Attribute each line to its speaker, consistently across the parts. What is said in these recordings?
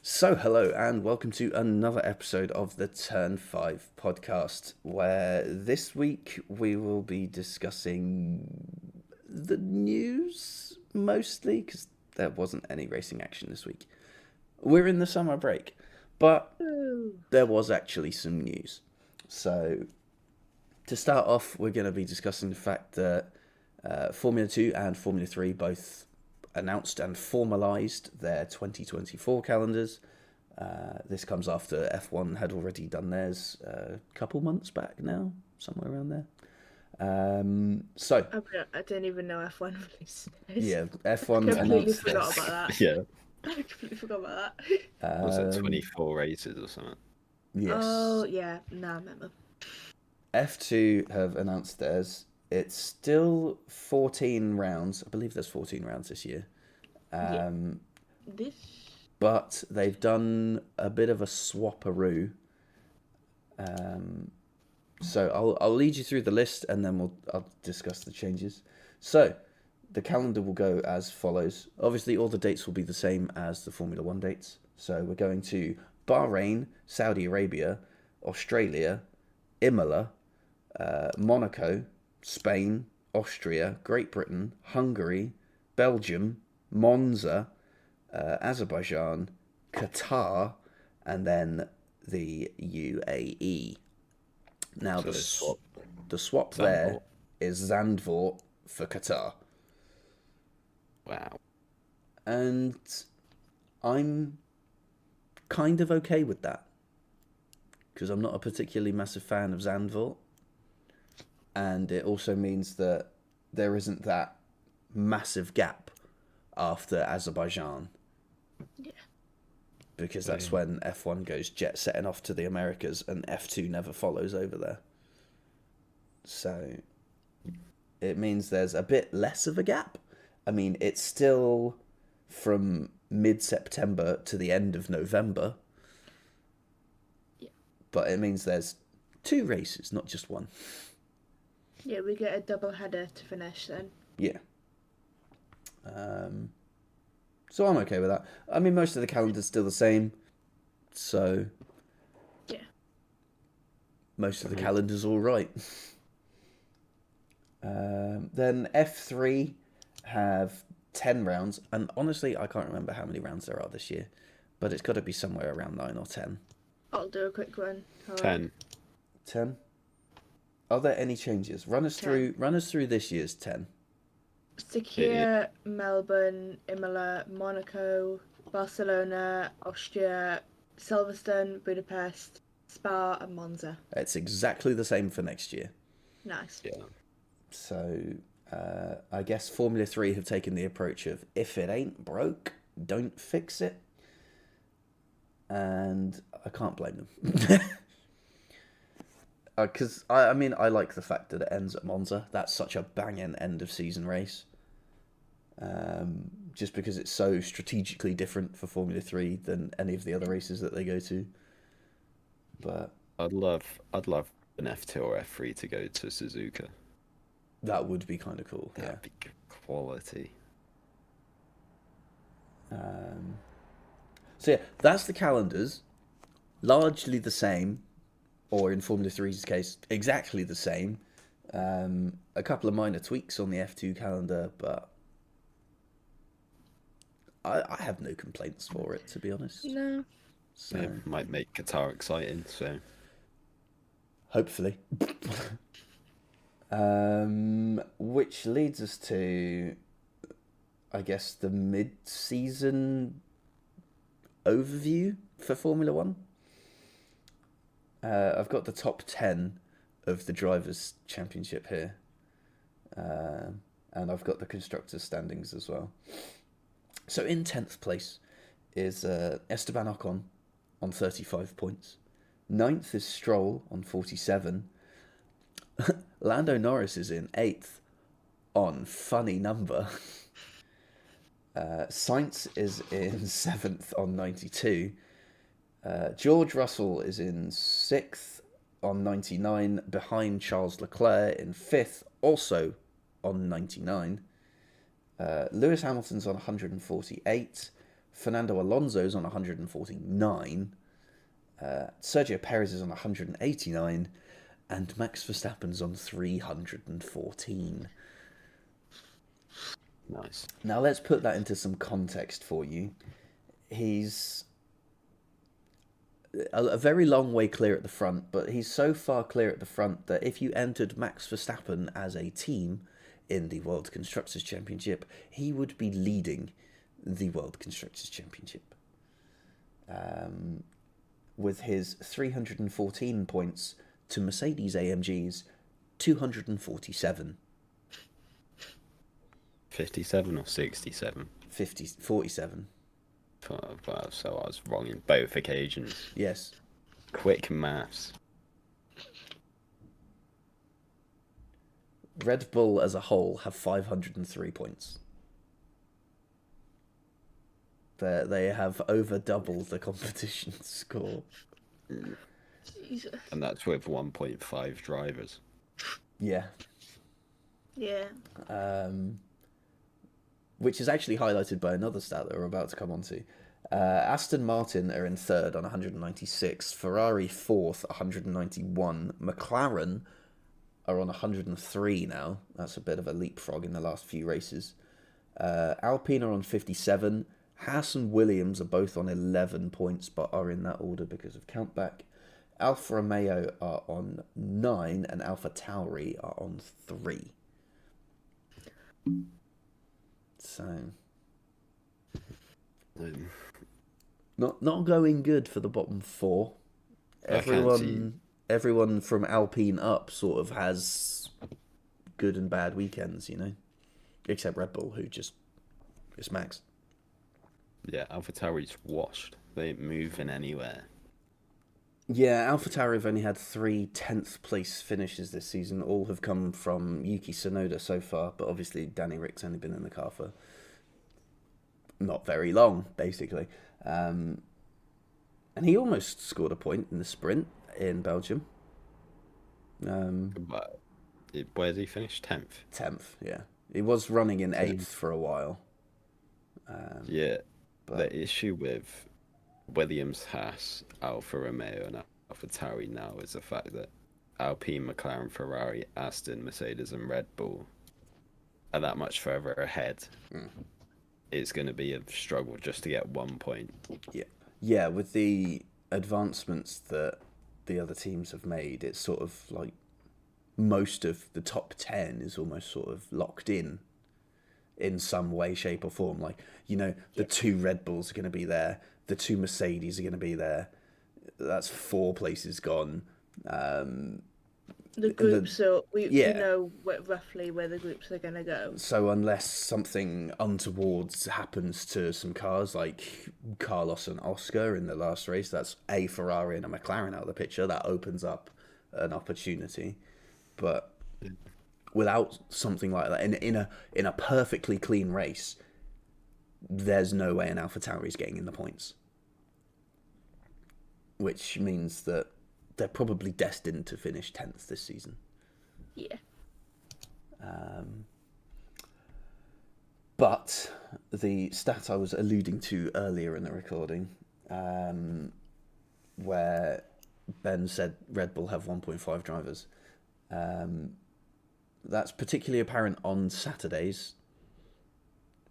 Speaker 1: So, hello and welcome to another episode of the Turn 5 podcast, where this week we will be discussing the news mostly, because there wasn't any racing action this week. We're in the summer break, but there was actually some news. So, to start off, we're going to be discussing the fact that Formula 2 and Formula 3 both announced and formalised their 2024 calendars. This comes after F1 had already done theirs a couple months back now, somewhere around there.
Speaker 2: I don't even know F1 release.
Speaker 1: Yeah,
Speaker 2: I
Speaker 1: F1
Speaker 2: completely
Speaker 1: announced
Speaker 2: forgot
Speaker 1: this.
Speaker 2: about that.
Speaker 3: Yeah,
Speaker 2: I completely forgot about that.
Speaker 3: was it 24 races or something?
Speaker 1: Yes.
Speaker 2: Oh, yeah. No, I remember.
Speaker 1: F2 have announced theirs. It's still 14 rounds. I believe there's 14 rounds this year.
Speaker 2: This.
Speaker 1: But they've done a bit of a swap-aroo. So I'll lead you through the list and then I'll discuss the changes. So the calendar will go as follows. Obviously, all the dates will be the same as the Formula One dates. So we're going to Bahrain, Saudi Arabia, Australia, Imola, Monaco, Spain, Austria, Great Britain, Hungary, Belgium, Monza, Azerbaijan, Qatar, and then the UAE. Now
Speaker 3: So
Speaker 1: the swap
Speaker 3: Zandvoort.
Speaker 1: there is Zandvoort for Qatar,
Speaker 3: Wow.
Speaker 1: and I'm kind of okay with that because I'm not a particularly massive fan of Zandvoort, and it also means that there isn't that massive gap after Azerbaijan.
Speaker 2: Yeah.
Speaker 1: Because that's when F1 goes jet setting off to the Americas and F2 never follows over there. So it means there's a bit less of a gap. I mean, it's still from mid-September to the end of November.
Speaker 2: Yeah.
Speaker 1: But it means there's 2 races, not just one.
Speaker 2: Yeah, we get a double header to finish then.
Speaker 1: Yeah. So I'm okay with that. I mean, most of the calendar's still the same. So
Speaker 2: Yeah.
Speaker 1: most of the calendar's all right. Then F3 have 10 rounds, and honestly, I can't remember how many rounds there are this year, but it's got to be somewhere around 9 or 10.
Speaker 2: I'll do a quick one.
Speaker 3: 10.
Speaker 1: 10? Are there any changes? Run us through this year's 10.
Speaker 2: Sakir, Melbourne, Imola, Monaco, Barcelona, Austria, Silverstone, Budapest, Spa, and Monza.
Speaker 1: It's exactly the same for next year.
Speaker 2: Nice.
Speaker 3: Yeah.
Speaker 1: So I guess Formula 3 have taken the approach of if it ain't broke, don't fix it. And I can't blame them. Because, I mean, I like the fact that it ends at Monza. That's such a banging end of season race. Just because it's so strategically different for Formula 3 than any of the other races that they go to. But
Speaker 3: I'd love an F2 or F3 to go to Suzuka.
Speaker 1: that would be kind of cool.
Speaker 3: That'd be good quality.
Speaker 1: So yeah, that's the calendars. Largely the same, or in Formula 3's case, exactly the same. A couple of minor tweaks on the F2 calendar, but I have no complaints for it, to be honest.
Speaker 2: No.
Speaker 1: So
Speaker 3: It might make Qatar exciting, so
Speaker 1: hopefully. Which leads us to, I guess, the mid-season overview for Formula 1. I've got the top 10 of the Drivers' Championship here. And I've got the Constructors' standings as well. So in 10th place is Esteban Ocon on 35 points. 9th is Stroll on 47. Lando Norris is in 8th on funny number. Sainz is in 7th on 92. George Russell is in 6th on 99, behind Charles Leclerc in 5th, also on 99. Lewis Hamilton's on 148. Fernando Alonso's on 149. Sergio Perez is on 189. And Max Verstappen's on 314.
Speaker 3: Nice.
Speaker 1: Now let's put that into some context for you. He's a very long way clear at the front, but he's so far clear at the front that if you entered Max Verstappen as a team in the World Constructors' Championship, he would be leading the World Constructors' Championship. With his 314 points to Mercedes AMG's 247.
Speaker 3: 57 or 67?
Speaker 1: 47.
Speaker 3: Well, so I was wrong in both occasions.
Speaker 1: Yes.
Speaker 3: Quick maths.
Speaker 1: Red Bull as a whole have 503 points. They have over double the competition score.
Speaker 2: Jesus.
Speaker 3: And that's with 1.5 drivers.
Speaker 1: Yeah.
Speaker 2: Yeah.
Speaker 1: Which is actually highlighted by another stat that we're about to come on to. Aston Martin are in third on 196, Ferrari fourth, 191, McLaren are on 103 now. That's a bit of a leapfrog in the last few races. Alpine are on 57, Haas and Williams are both on 11 points, but are in that order because of countback. Alfa Romeo are on 9, and Alpha Tauri are on 3. So, not going good for the bottom 4. Everyone from Alpine up sort of has good and bad weekends, you know, except Red Bull, who just is Max.
Speaker 3: Yeah, AlphaTauri's washed. They ain't moving anywhere.
Speaker 1: Yeah, AlphaTauri have only had 3 10th place finishes this season. All have come from Yuki Tsunoda so far, but obviously Danny Rick's only been in the car for not very long, basically. And he almost scored a point in the sprint in Belgium.
Speaker 3: But where did he finish? 10th?
Speaker 1: 10th, yeah. He was running in 8th for a while.
Speaker 3: Yeah,
Speaker 1: but
Speaker 3: the issue with Williams, Haas, Alfa Romeo, and AlphaTauri now is the fact that Alpine, McLaren, Ferrari, Aston, Mercedes, and Red Bull are that much further ahead. It's going to be a struggle just to get 1 point.
Speaker 1: Yeah, with the advancements that the other teams have made, it's sort of like most of the top 10 is almost sort of locked in some way, shape, or form. Like, you know, the 2 Red Bulls are going to be there, the 2 Mercedes are going to be there. That's 4 places gone.
Speaker 2: The groups, so we know roughly where the groups are going to go.
Speaker 1: So unless something untoward happens to some cars, like Carlos and Oscar in the last race, that's a Ferrari and a McLaren out of the picture, that opens up an opportunity. But without something like that, in a perfectly clean race, there's no way an AlphaTauri is getting in the points. Which means that they're probably destined to finish 10th this season.
Speaker 2: Yeah.
Speaker 1: But the stat I was alluding to earlier in the recording, where Ben said Red Bull have 1.5 drivers, that's particularly apparent on Saturdays,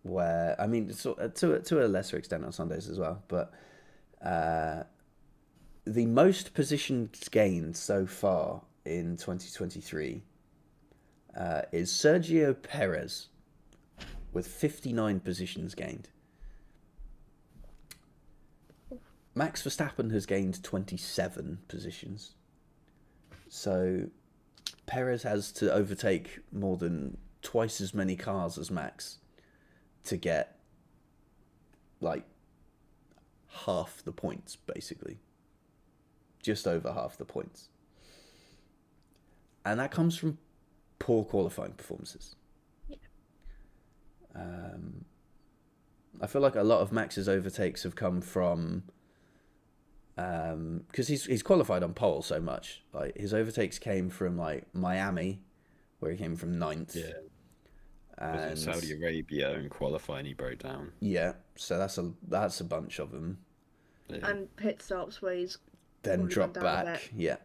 Speaker 1: where, I mean, to a lesser extent on Sundays as well, but the most positions gained so far in 2023 is Sergio Perez with 59 positions gained. Max Verstappen has gained 27 positions. So Perez has to overtake more than twice as many cars as Max to get like half the points, basically. Just over half the points. And that comes from poor qualifying performances.
Speaker 2: Yeah.
Speaker 1: I feel like a lot of Max's overtakes have come from... because he's qualified on pole so much. Like, his overtakes came from like Miami, where he came from 9th.
Speaker 3: Was in
Speaker 1: and
Speaker 3: Saudi Arabia in qualifying, he broke down.
Speaker 1: yeah, so that's a bunch of them.
Speaker 3: Yeah.
Speaker 2: And pit stops where he's
Speaker 1: Then
Speaker 2: probably
Speaker 1: drop
Speaker 2: gone down a bit.
Speaker 1: back. Yeah,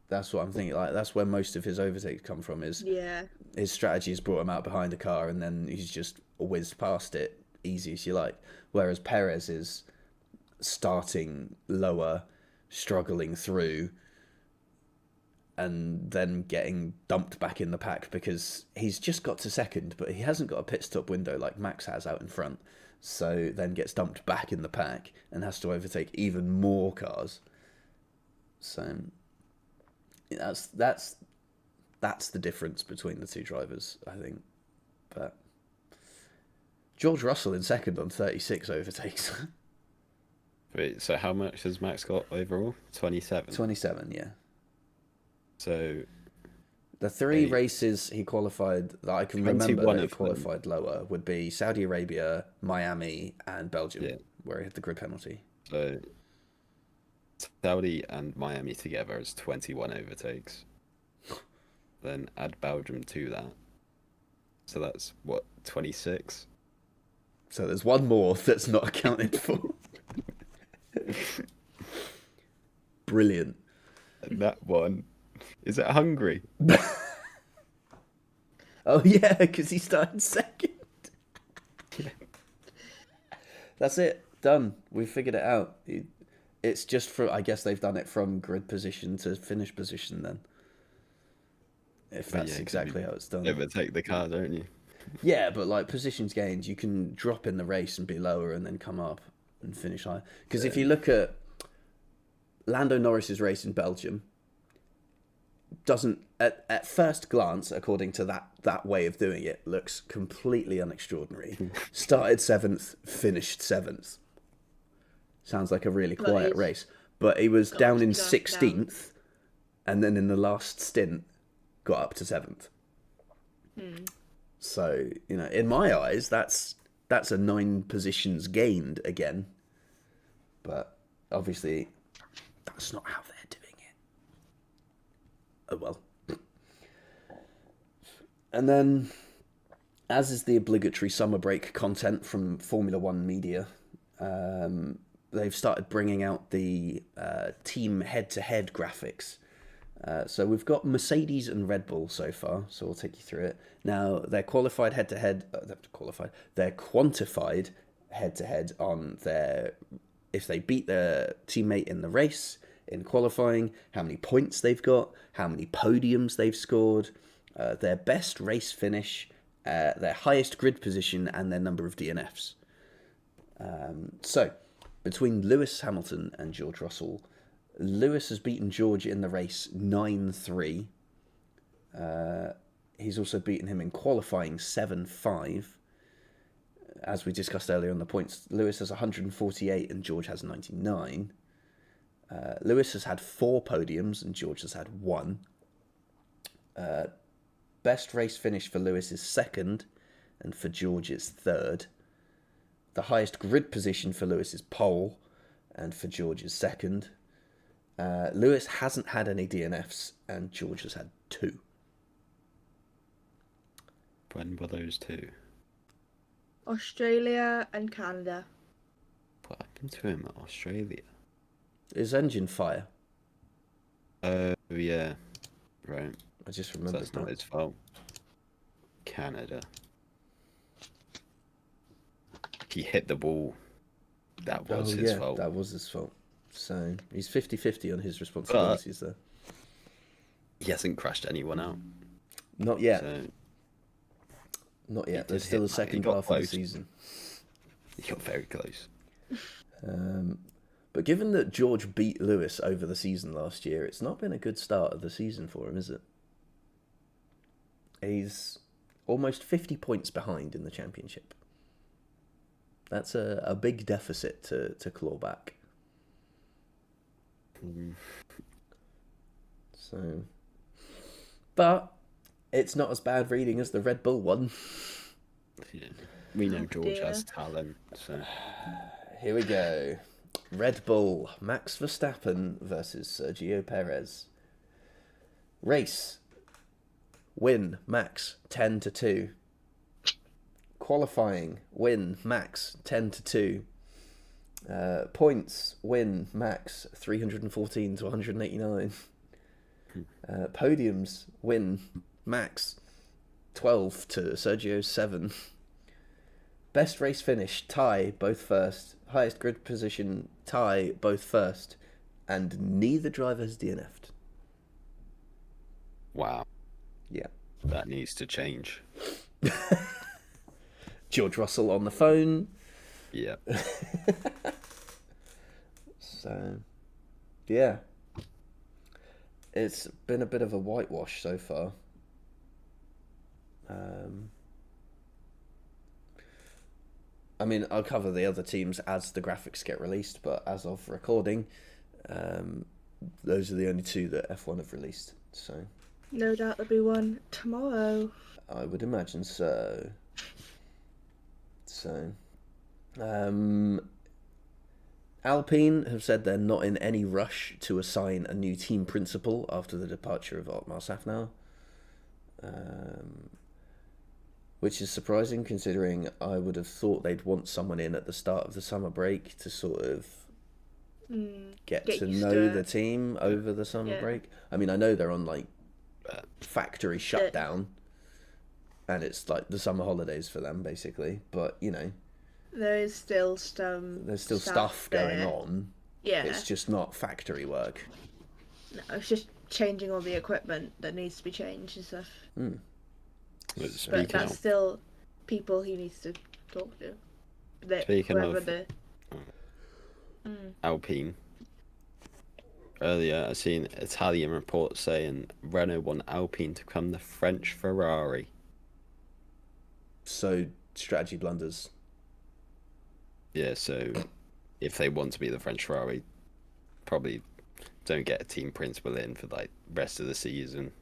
Speaker 1: that's what I'm thinking. Like that's where most of his overtakes come from. Is
Speaker 2: Yeah.
Speaker 1: his strategy has brought him out behind a car, and then he's just whizzed past it easy as you like. Whereas Perez is starting lower, struggling through, and then getting dumped back in the pack because he's just got to second, but he hasn't got a pit stop window like Max has out in front. So then gets dumped back in the pack and has to overtake even more cars. So that's the difference between the two drivers, I think. But George Russell in second on 36 overtakes.
Speaker 3: Wait, so how much has Max got overall? 27.
Speaker 1: 27, yeah.
Speaker 3: So
Speaker 1: The three
Speaker 3: Eight.
Speaker 1: races he qualified that I can remember
Speaker 3: 21
Speaker 1: that he
Speaker 3: of them.
Speaker 1: qualified lower would be Saudi Arabia, Miami, and Belgium,
Speaker 3: Yeah.
Speaker 1: where he had the grid penalty.
Speaker 3: So Saudi and Miami together is 21 overtakes. Then add Belgium to that. So that's what, 26?
Speaker 1: So there's one more that's not accounted for. Brilliant.
Speaker 3: And that one is it Hungary?
Speaker 1: Oh yeah, because he started second. That's it. Done. We figured it out. It's just for. I guess they've done it from grid position to finish position then. If
Speaker 3: But
Speaker 1: that's
Speaker 3: yeah, 'cause
Speaker 1: exactly
Speaker 3: you
Speaker 1: how it's done.
Speaker 3: Overtake the car, don't you?
Speaker 1: Yeah, but like positions gained, you can drop in the race and be lower and then come up and finish higher. Because if you look at Lando Norris's race in Belgium, doesn't at first glance, according to that way of doing it, looks completely unextraordinary. Started 7th, finished 7th. Sounds like a really
Speaker 2: But
Speaker 1: quiet
Speaker 2: he's
Speaker 1: race, but he was
Speaker 2: got
Speaker 1: down
Speaker 2: to
Speaker 1: in
Speaker 2: go down.
Speaker 1: 16th, and then in the last stint, got up to 7th. So in my eyes, that's a 9 positions gained again. But obviously, that's not how they're doing it. Oh well. And then, as is the obligatory summer break content from Formula One media, they've started bringing out the team head-to-head graphics. So we've got Mercedes and Red Bull so far, so we'll take you through it. Now, they're qualified head-to-head, they're quantified head-to-head on if they beat their teammate in the race, in qualifying, how many points they've got, how many podiums they've scored, their best race finish, their highest grid position, and their number of DNFs. So, between Lewis Hamilton and George Russell, Lewis has beaten George in the race 9-3. He's also beaten him in qualifying 7-5. As we discussed earlier on the points, Lewis has 148 and George has 99. Lewis has had 4 podiums and George has had 1. Best race finish for Lewis is 2nd and for George is 3rd. The highest grid position for Lewis is pole and for George is 2nd. Lewis hasn't had any DNFs and George has had 2.
Speaker 3: When were those two?
Speaker 2: Australia and Canada.
Speaker 3: What happened to him at Australia?
Speaker 1: His engine fire.
Speaker 3: Oh, yeah. Right.
Speaker 1: I just
Speaker 3: So
Speaker 1: remembered
Speaker 3: that's not
Speaker 1: that.
Speaker 3: his fault. Canada. He hit the wall. That was his fault.
Speaker 1: That was his fault. So he's 50-50 on his responsibilities there.
Speaker 3: He hasn't crashed anyone out.
Speaker 1: Not yet.
Speaker 3: So
Speaker 1: Not
Speaker 3: he
Speaker 1: yet. There's
Speaker 3: did
Speaker 1: still
Speaker 3: hit
Speaker 1: the
Speaker 3: that. He
Speaker 1: second
Speaker 3: got
Speaker 1: half of the
Speaker 3: close.
Speaker 1: season.
Speaker 3: he got very close.
Speaker 1: But given that George beat Lewis over the season last year, it's not been a good start of the season for him, is it? He's almost 50 points behind in the championship. That's a big deficit to claw back. So, but it's not as bad reading as the Red Bull one.
Speaker 3: Yeah. We know
Speaker 2: Oh,
Speaker 3: George
Speaker 2: dear.
Speaker 3: has talent, so
Speaker 1: Here we go. Red Bull, Max Verstappen versus Sergio Perez. Race. Win, Max, 10-2. Qualifying, win, Max 10-2. Points, win, Max 314 to 189. Podiums, win, Max 12 to Sergio 7. Best race finish, tie, both first. Highest grid position, tie, both first. And neither driver has DNF'd.
Speaker 3: Wow.
Speaker 1: Yeah.
Speaker 3: That needs to change.
Speaker 1: George Russell on the phone.
Speaker 3: Yeah.
Speaker 1: So, yeah. It's been a bit of a whitewash so far. I mean, I'll cover the other teams as the graphics get released, but as of recording, those are the only two that F1 have released. So,
Speaker 2: No doubt there'll be one tomorrow.
Speaker 1: I would imagine so. So, Alpine have said they're not in any rush to assign a new team principal after the departure of Otmar Safnauer. Which is surprising considering I would have thought they'd want someone in at the start of the summer break to sort of get to
Speaker 2: used
Speaker 1: know
Speaker 2: to
Speaker 1: the
Speaker 2: it.
Speaker 1: team over the summer
Speaker 2: Yeah.
Speaker 1: break. I mean, I know they're on like factory shutdown and it's like the summer holidays for them basically, but you know,
Speaker 2: There is still some.
Speaker 1: there's still stuff going
Speaker 2: there.
Speaker 1: on.
Speaker 2: Yeah.
Speaker 1: It's just not factory work.
Speaker 2: No, it's just changing all the equipment that needs to be changed and stuff.
Speaker 3: But
Speaker 2: But
Speaker 3: speaking
Speaker 2: that's
Speaker 3: of,
Speaker 2: still people he needs to talk to.
Speaker 3: Speaking
Speaker 2: whoever
Speaker 3: of-
Speaker 2: the
Speaker 3: Alpine. Earlier, I seen Italian reports saying Renault want Alpine to become the French Ferrari.
Speaker 1: So strategy blunders.
Speaker 3: Yeah, so if they want to be the French Ferrari, probably don't get a team principal in for like rest of the season.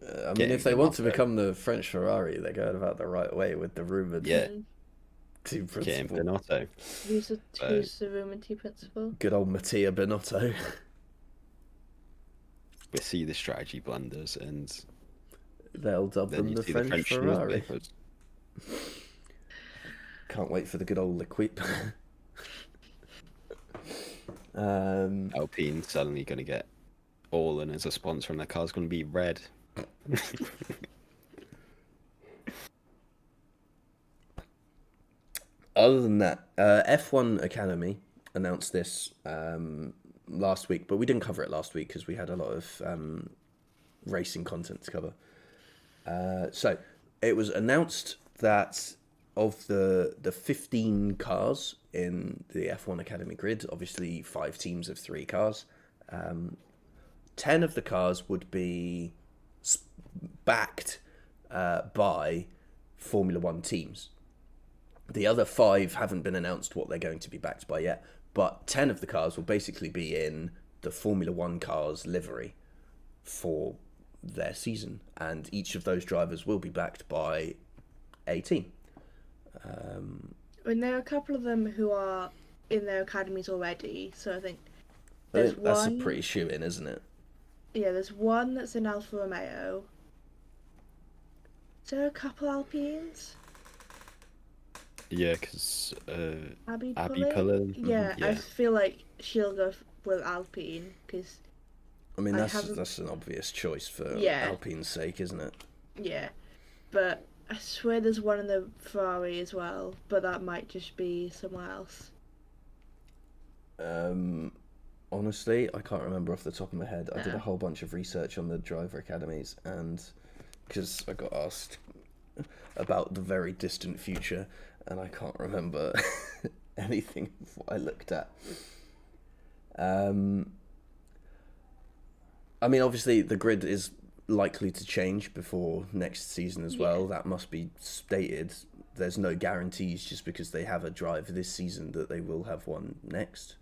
Speaker 1: I mean,
Speaker 3: Getting
Speaker 1: if they
Speaker 3: them
Speaker 1: want
Speaker 3: off
Speaker 1: to
Speaker 3: it.
Speaker 1: become the French Ferrari, they're going about the right way with the rumoured
Speaker 3: Yeah,
Speaker 1: team
Speaker 3: getting
Speaker 1: principal.
Speaker 3: Binotto.
Speaker 2: who's the Roman T principal?
Speaker 1: Good old Mattia Binotto.
Speaker 3: We see the strategy blunders, and
Speaker 1: They'll dub
Speaker 3: then
Speaker 1: them
Speaker 3: you
Speaker 1: the
Speaker 3: see
Speaker 1: French
Speaker 3: the French
Speaker 1: Ferrari.
Speaker 3: newspapers.
Speaker 1: Can't wait for the good old L'Equipe.
Speaker 3: Alpine suddenly going to get Orlan as a sponsor, and their car's going to be red.
Speaker 1: Other than that, F1 Academy announced this last week, but we didn't cover it last week because we had a lot of racing content to cover. So it was announced that of the 15 cars in the F1 Academy grid, obviously 5 teams of 3 cars, 10 of the cars would be backed by Formula One teams. The other 5 haven't been announced what they're going to be backed by yet, but 10 of the cars will basically be in the Formula One cars livery for their season, and each of those drivers will be backed by a team.
Speaker 2: And there are a couple of them who are in their academies already, so I think
Speaker 1: I
Speaker 2: there's
Speaker 1: think that's a
Speaker 2: one.
Speaker 1: pretty shoe-in, isn't it?
Speaker 2: Yeah, there's one that's in Alfa Romeo. Is there a couple Alpines?
Speaker 3: Yeah, because
Speaker 2: Abby
Speaker 3: Abby
Speaker 2: Pullen?
Speaker 3: Pullen?
Speaker 2: Yeah, I
Speaker 3: Yeah.
Speaker 2: feel like she'll go with Alpine because
Speaker 1: I mean,
Speaker 2: I
Speaker 1: that's
Speaker 2: haven't-
Speaker 1: that's an obvious choice for
Speaker 2: Yeah.
Speaker 1: Alpine's sake, isn't it?
Speaker 2: yeah, but I swear there's one in the Ferrari as well, but that might just be somewhere else.
Speaker 1: Honestly, I can't remember off the top of my head. I did a
Speaker 2: No.
Speaker 1: whole bunch of research on the driver academies, and because I got asked about the very distant future, and I can't remember anything of what I looked at. I mean, obviously, the grid is likely to change before next season as well.
Speaker 2: Yeah.
Speaker 1: That must be stated. There's no guarantees just because they have a driver this season that they will have one next.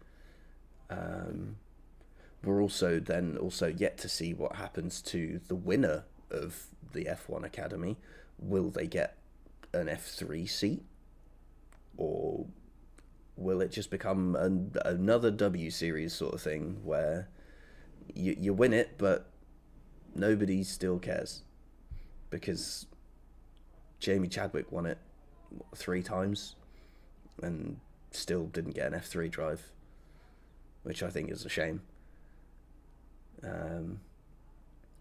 Speaker 1: We're also yet to see what happens to the winner of the F1 Academy. Will they get an F3 seat, or will it just become another W Series sort of thing where you win it, but nobody still cares because Jamie Chadwick won it 3 times and still didn't get an F3 drive, which I think is a shame.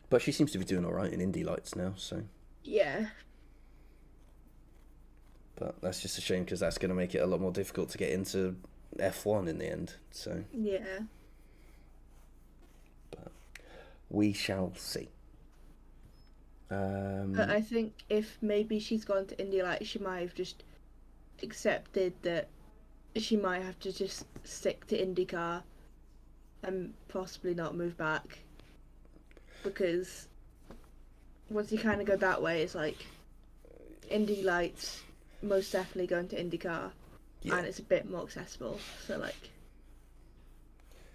Speaker 1: But she seems to be doing all right in Indy Lights now, so.
Speaker 2: Yeah.
Speaker 1: But that's just a shame because that's going to make it a lot more difficult to get into F1 in the end. So
Speaker 2: Yeah.
Speaker 1: but we shall see.
Speaker 2: But I think if maybe she's gone to Indy Lights, she might have just accepted that she might have to just stick to IndyCar and possibly not move back. Because once you kind of go that way, it's like Indy Lights, most definitely going to IndyCar,
Speaker 1: Yeah.
Speaker 2: and it's a bit more accessible. So like,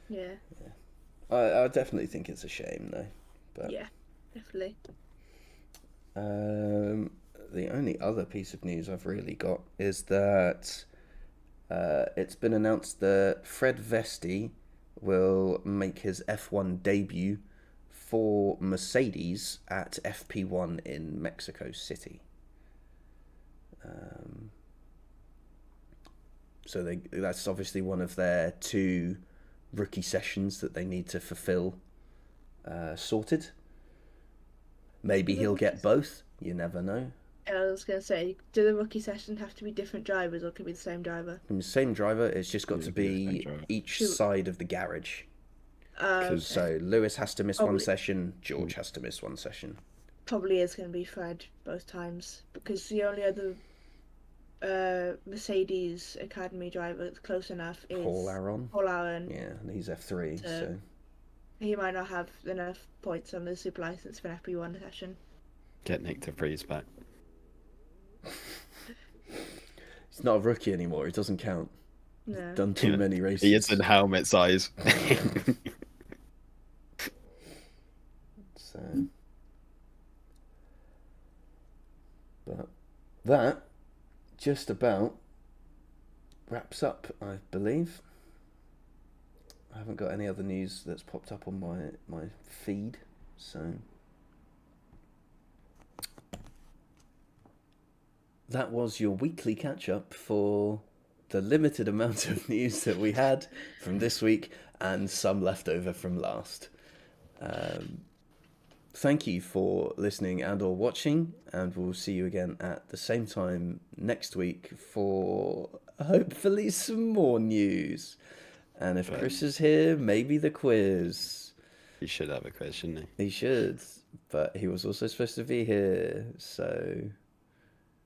Speaker 2: yeah,
Speaker 1: I definitely think it's a shame though. But
Speaker 2: yeah, definitely.
Speaker 1: the only other piece of news I've really got is that it's been announced that Fred Vesti will make his F1 debut for Mercedes at FP1 in Mexico City. So that's obviously one of their 2 rookie sessions that they need to fulfill sorted. Maybe he'll get both. You never know.
Speaker 2: I was gonna say, do the rookie sessions have to be different drivers, or can it be the same driver?
Speaker 1: From the same driver, it's just got to
Speaker 3: Yeah, the same
Speaker 1: be
Speaker 3: driver.
Speaker 1: each
Speaker 2: Shoot.
Speaker 1: side of the garage.
Speaker 2: Okay.
Speaker 1: So Lewis has to miss one
Speaker 2: Probably-
Speaker 1: session, George has to miss one session.
Speaker 2: Probably is going to be Fred both times, because the only other Mercedes Academy driver that's close enough is
Speaker 1: Paul Aron.
Speaker 2: Paul Allen.
Speaker 1: Yeah, and he's F3, so
Speaker 2: He might not have enough points on the super license for an FP1 session.
Speaker 3: Get Nick to freeze back.
Speaker 1: he's not a rookie anymore. He doesn't count.
Speaker 2: No.
Speaker 1: Done too
Speaker 3: Yeah.
Speaker 1: many races.
Speaker 3: He is in helmet size.
Speaker 1: So, but that just about wraps up, I believe. I haven't got any other news that's popped up on my feed, so that was your weekly catch up for the limited amount of news that we had from this week and some leftover from last. Thank you for listening and or watching, and we'll see you again at the same time next week for hopefully some more news. And if Chris is here, maybe the quiz.
Speaker 3: He should have a quiz, shouldn't he?
Speaker 1: He should, but he was also supposed to be here, so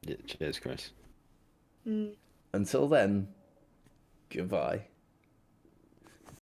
Speaker 3: Yeah, cheers, Chris.
Speaker 2: Mm.
Speaker 1: until then, goodbye.